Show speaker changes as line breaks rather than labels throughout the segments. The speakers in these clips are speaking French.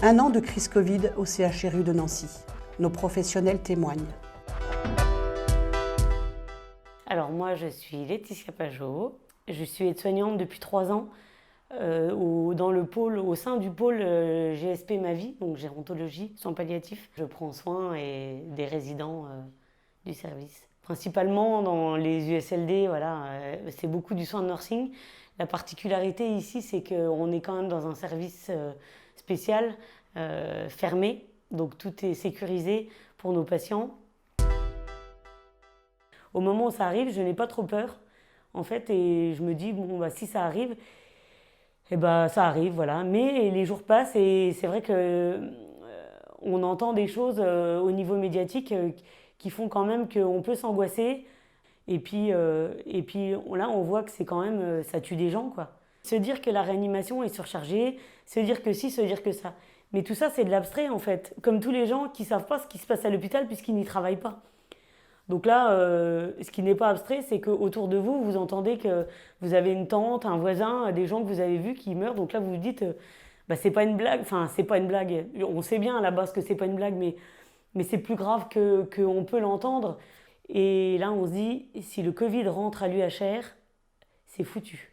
Un an de crise Covid au CHRU de Nancy. Nos professionnels témoignent.
Alors moi, je suis Laetitia Pajot. Je suis aide-soignante depuis 3 ans au sein du pôle GSP Ma Vie, donc gérontologie, soins palliatifs. Je prends soin des résidents du service. Principalement dans les USLD, voilà, c'est beaucoup du soin de nursing. La particularité ici, c'est qu'on est quand même dans un service spécial, fermé, donc tout est sécurisé pour nos patients. Au moment où ça arrive, je n'ai pas trop peur, en fait, et je me dis, bon, bah, si ça arrive, eh ben, ça arrive, voilà. Mais les jours passent et c'est vrai qu'on entend des choses au niveau médiatique qui font quand même qu'on peut s'angoisser. Et puis là, on voit que c'est quand même, ça tue des gens, quoi. Se dire que la réanimation est surchargée, se dire que ci, se dire que ça. Mais tout ça, c'est de l'abstrait, en fait. Comme tous les gens qui ne savent pas ce qui se passe à l'hôpital puisqu'ils n'y travaillent pas. Donc là, ce qui n'est pas abstrait, c'est qu'autour de vous, vous entendez que vous avez une tante, un voisin, des gens que vous avez vus qui meurent. Donc là, vous vous dites, bah, c'est pas une blague. Enfin, c'est pas une blague. On sait bien à la base que c'est pas une blague, mais c'est plus grave qu'on peut l'entendre. Et là, on se dit, si le Covid rentre à l'UHR, c'est foutu.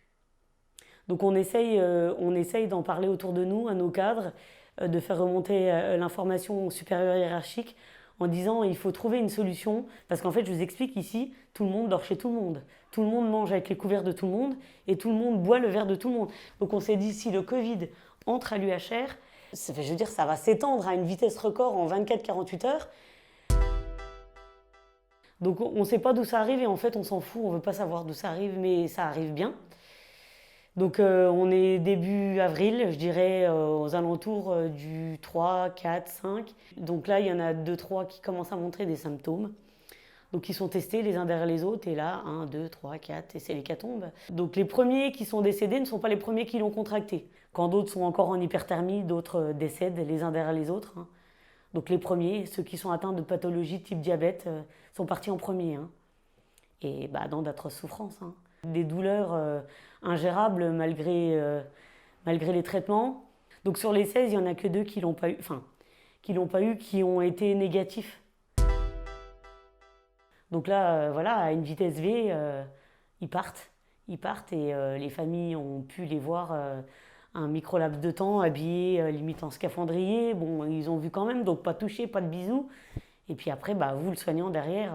Donc on essaye d'en parler autour de nous, à nos cadres, de faire remonter l'information au supérieur hiérarchique en disant il faut trouver une solution. Parce qu'en fait, je vous explique ici, tout le monde dort chez tout le monde. Tout le monde mange avec les couverts de tout le monde et tout le monde boit le verre de tout le monde. Donc on s'est dit, si le Covid entre à l'UHR, je veux dire, ça va s'étendre à une vitesse record en 24-48 heures. Donc on ne sait pas d'où ça arrive et en fait on s'en fout, on ne veut pas savoir d'où ça arrive, mais ça arrive bien. Donc on est début avril, je dirais aux alentours du 3, 4, 5. Donc là il y en a 2, 3 qui commencent à montrer des symptômes. Donc ils sont testés les uns derrière les autres et là 1, 2, 3, 4 et c'est l'hécatombe. Donc les premiers qui sont décédés ne sont pas les premiers qui l'ont contracté. Quand d'autres sont encore en hyperthermie, d'autres décèdent les uns derrière les autres. Donc les premiers, ceux qui sont atteints de pathologies type diabète, sont partis en premier. Et bah, dans d'atroces souffrances. Des douleurs ingérables malgré les traitements. Donc sur les 16, il n'y en a que 2 qui l'ont pas eu, qui ont été négatifs. Donc là, voilà, à une vitesse V, ils partent et les familles ont pu les voir un micro-laps de temps, habillés limite en scaphandrier. Bon, ils ont vu quand même, donc pas touché, pas de bisous. Et puis après, bah, vous, le soignant derrière,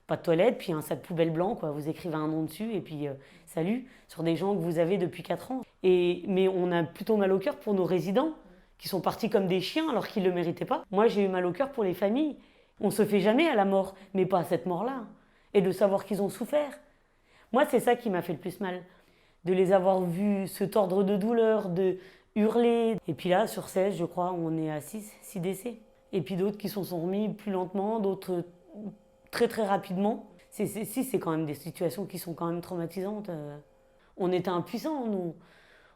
pas de toilette, puis un sac poubelle blanc, quoi. Vous écrivez un nom dessus et puis salut, sur des gens que vous avez depuis 4 ans. Mais on a plutôt mal au cœur pour nos résidents, qui sont partis comme des chiens alors qu'ils ne le méritaient pas. Moi, j'ai eu mal au cœur pour les familles. On ne se fait jamais à la mort, mais pas à cette mort-là. Et de savoir qu'ils ont souffert. Moi, c'est ça qui m'a fait le plus mal. De les avoir vus se tordre de douleur, de hurler. Et puis là, sur 16, je crois, on est à 6 décès. Et puis d'autres qui sont remis plus lentement, d'autres très très rapidement. C'est quand même des situations qui sont quand même traumatisantes. On était impuissants, nous.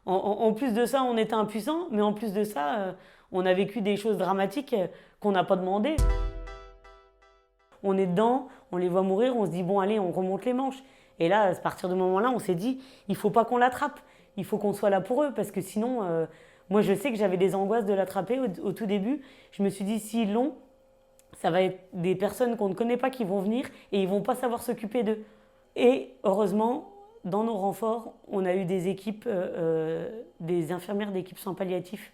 En plus de ça, on était impuissants, mais en plus de ça, on a vécu des choses dramatiques qu'on n'a pas demandé. On est dedans, on les voit mourir, on se dit bon allez, on remonte les manches. Et là, à partir du moment-là, on s'est dit il faut pas qu'on l'attrape, il faut qu'on soit là pour eux, parce que sinon, moi je sais que j'avais des angoisses de l'attraper au tout début. Je me suis dit s'ils l'ont, ça va être des personnes qu'on ne connaît pas qui vont venir et ils vont pas savoir s'occuper d'eux. Et heureusement, dans nos renforts, on a eu des équipes, des infirmières d'équipes soins palliatifs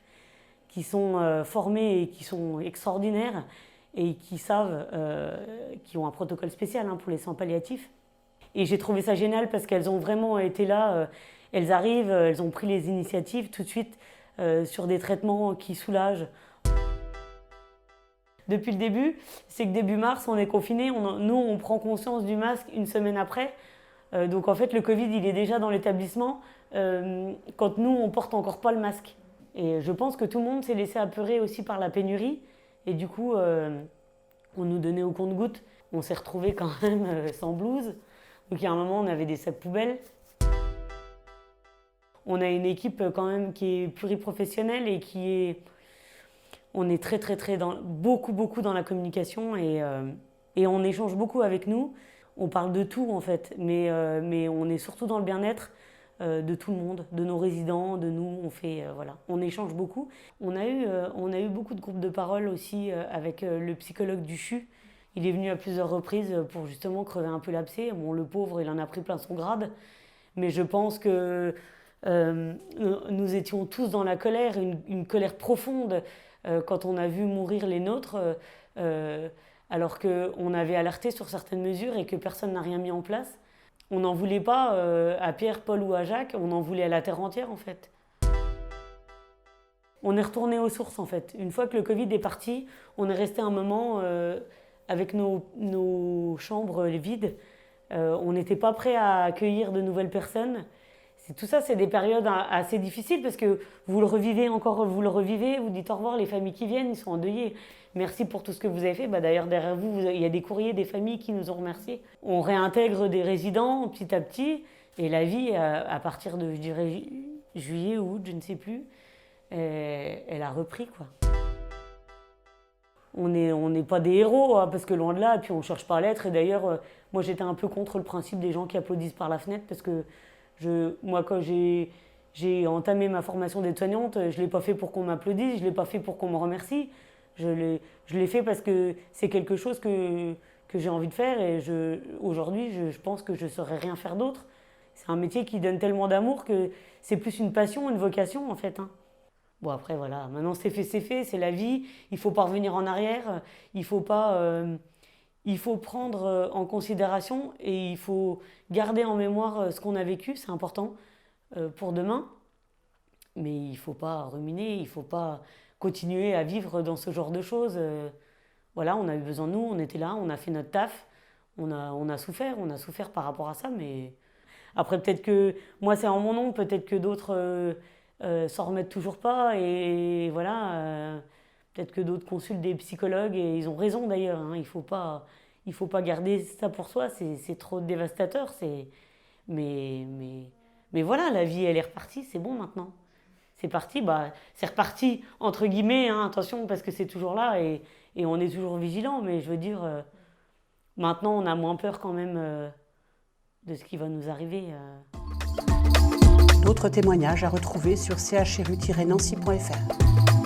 qui sont formées et qui sont extraordinaires et qui savent, qui ont un protocole spécial pour les soins palliatifs. Et j'ai trouvé ça génial parce qu'elles ont vraiment été là, elles arrivent, elles ont pris les initiatives tout de suite sur des traitements qui soulagent. Depuis le début, c'est que début mars, on est confinés, nous on prend conscience du masque une semaine après. Donc en fait le Covid il est déjà dans l'établissement quand nous on porte encore pas le masque. Et je pense que tout le monde s'est laissé apeurer aussi par la pénurie. Et du coup, on nous donnait au compte-gouttes. On s'est retrouvés quand même sans blouse. Donc il y a un moment, on avait des sacs poubelles. On a une équipe quand même qui est pluriprofessionnelle et on est très beaucoup dans la communication et on échange beaucoup avec nous. On parle de tout en fait, mais on est surtout dans le bien-être de tout le monde, de nos résidents, de nous. Voilà, on échange beaucoup. On a eu beaucoup de groupes de parole aussi avec le psychologue du CHU. Il est venu à plusieurs reprises pour justement crever un peu l'abcès. Bon, le pauvre, il en a pris plein son grade. Mais je pense que nous étions tous dans la colère, une colère profonde quand on a vu mourir les nôtres, alors qu'on avait alerté sur certaines mesures et que personne n'a rien mis en place. On n'en voulait pas à Pierre, Paul ou à Jacques, on en voulait à la terre entière en fait. On est retourné aux sources en fait. Une fois que le Covid est parti, on est resté un moment avec nos chambres vides. On n'était pas prêt à accueillir de nouvelles personnes. Tout ça, c'est des périodes assez difficiles parce que vous le revivez, vous dites au revoir, les familles qui viennent, ils sont endeuillés. Merci pour tout ce que vous avez fait. D'ailleurs, derrière vous, il y a des courriers des familles qui nous ont remerciés. On réintègre des résidents petit à petit et la vie, à partir de, je dirais, juillet ou août, je ne sais plus, elle a repris, quoi. On n'est pas des héros, hein, parce que loin de là, et puis on ne cherche pas à l'être. Et d'ailleurs, moi j'étais un peu contre le principe des gens qui applaudissent par la fenêtre, parce que moi quand j'ai entamé ma formation d'aide-soignante, je ne l'ai pas fait pour qu'on m'applaudisse, je ne l'ai pas fait pour qu'on me remercie. Je l'ai fait parce que c'est quelque chose que j'ai envie de faire et aujourd'hui je pense que je ne saurais rien faire d'autre. C'est un métier qui donne tellement d'amour que c'est plus une passion, une vocation en fait, hein. Bon après voilà, maintenant c'est fait, c'est la vie, il ne faut pas revenir en arrière, il faut prendre en considération et il faut garder en mémoire ce qu'on a vécu, c'est important pour demain, mais il ne faut pas ruminer, il ne faut pas continuer à vivre dans ce genre de choses. Voilà, on a eu besoin de nous, on était là, on a fait notre taf, on a souffert par rapport à ça, mais après peut-être que, moi c'est en mon nom, peut-être que d'autres s'en remettent toujours pas et voilà, peut-être que d'autres consultent des psychologues et ils ont raison d'ailleurs, hein, il faut pas garder ça pour soi, c'est trop dévastateur, mais voilà, la vie elle est repartie, c'est bon maintenant. C'est parti, c'est reparti entre guillemets, hein, attention parce que c'est toujours là et on est toujours vigilant, mais je veux dire, maintenant on a moins peur quand même de ce qui va nous arriver.
D'autres témoignages à retrouver sur chru-nancy.fr.